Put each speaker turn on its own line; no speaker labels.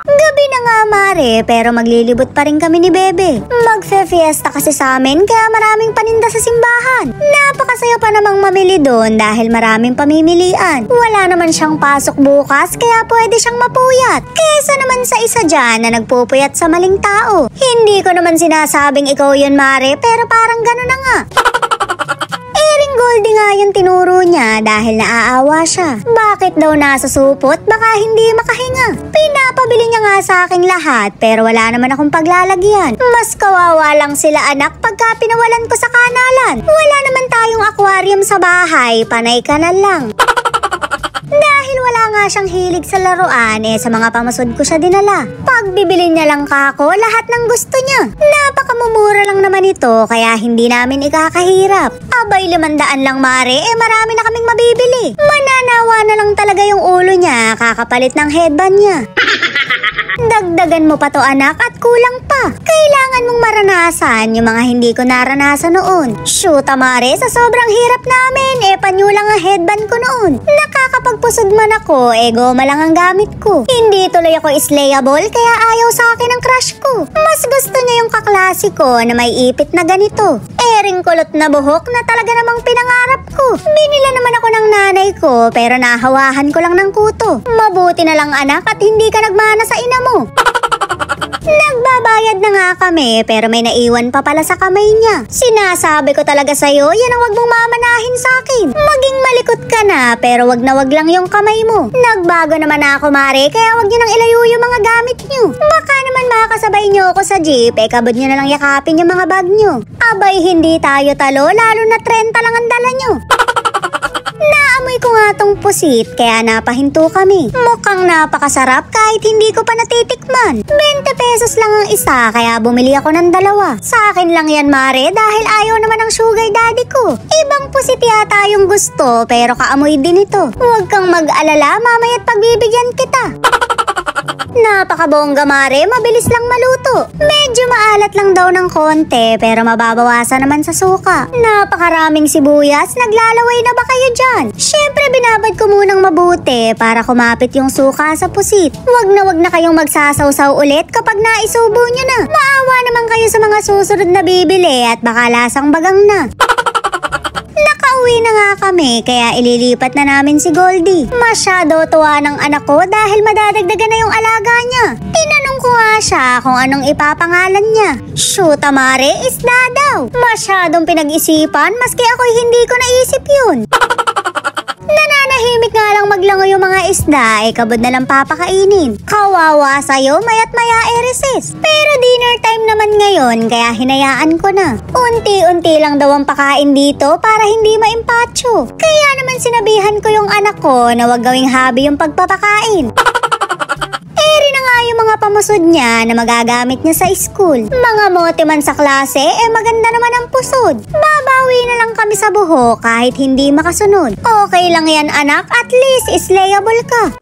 Gabi na nga mare, pero maglilibot pa rin kami ni Bebe. Magfe-fiesta kasi sa amin kaya maraming paninda sa simbahan. Napakasaya pa namang mamili doon dahil maraming pamimilian. Wala naman siyang pasok bukas kaya pwede siyang mapuyat. Kesa naman sa isa dyan na nagpupuyat sa maling tao. Hindi ko naman sinasabing ikaw yun mare, pero parang gano'n na nga. Goldie nga yung tinuro niya dahil naaawa siya. Bakit daw nasa supot? Baka hindi makahinga. Pinapabili niya nga sa aking lahat pero wala naman akong paglalagyan. Mas kawawa lang sila anak pagka pinawalan ko sa kanalan. Wala naman tayong aquarium sa bahay, panay kanal lang. Dahil wala nga siyang hilig sa laruan, sa mga pamasod ko siya dinala. Pagbibili niya lang kako, lahat ng gusto niya. Napakamumura lang naman ito, kaya hindi namin ikakahirap. Abay, 500 lang mare, marami na kaming mabibili. Mananawa na lang talaga yung ulo niya, kakapalit ng headband niya. Dagdagan mo pa to anak at kulang pa. Kailangan mong maranasan yung mga hindi ko naranasan noon. Shoot mare, sa sobrang hirap namin, panyo lang ang headband ko noon. Nakakapagpusod man ako, goma lang ang gamit ko. Hindi tuloy ako slayable kaya ayaw sa akin ang crush ko. Mas gusto niya yung kaklase ko na may ipit na ganito. Ring kulot na buhok na talaga namang pinangarap ko. Binila naman ako ng nanay ko pero nahawahan ko lang ng kuto. Mabuti na lang anak at hindi ka nagmana sa ina mo. Nagbabayad na nga kami pero may naiwan pa pala sa kamay niya. Sinasabi ko talaga sa'yo, yan ang wag mong mamanahin sa akin. Maging malikot ka na pero wag na wag lang yung kamay mo. Nagbago naman ako mare kaya wag niyo nang ilayo yung mga gamit niyo. Baka naman makakasabay niyo ako sa jeep, kabod niyo na lang yakapin yung mga bag niyo. Abay hindi tayo talo, lalo na 30 lang ang dala niyo. Naamoy ko nga tong pusit kaya napahinto kami. Mukhang napakasarap kahit hindi ko pa natitikman. 20 pesos lang ang isa kaya bumili ako ng 2. Sa akin lang yan mare dahil ayaw naman ng sugar daddy ko. Ibang pusit yata yung gusto pero kaamoy din ito. Huwag kang mag-alala, mamaya't pagbibigyan kita. Napakabongga mare, mabilis lang maluto. Medyo maalat lang daw ng konti pero mababawasan naman sa suka. Napakaraming sibuyas, naglalaway na ba kayo dyan? Syempre binabad ko munang mabuti para kumapit yung suka sa pusit. Wag na kayong magsasawsaw ulit kapag naisubo nyo na. Maawa naman kayo sa mga susunod na bibili at baka lasang bagang na. Nakauwi na nga kami kaya ililipat na namin si Goldie. Masyado tuwa ng anak ko dahil madadagdagan na yung alaga niya. Tinanong ko nga siya kung anong ipapangalan niya. Shoot mare, isda daw. Masyadong pinag-isipan maski ako'y hindi ko naisip yun. Nananahimik nga lang maglango yung mga isda, kabod na lang papakainin. Kawawa sa'yo, mayat maya resist. Pero dinner time naman ngayon, kaya hinayaan ko na. Unti-unti lang daw ang pakain dito para hindi maimpacho. Kaya naman sinabihan ko yung anak ko na wag gawing hobby yung pagpapakain. Eri na nga yung mga pamusod niya na magagamit niya sa school. Mga mote man sa klase, maganda naman ang pusod. Babawi na lang kami sa buhok kahit hindi makasunod. Okay lang yan anak, at least slayable ka.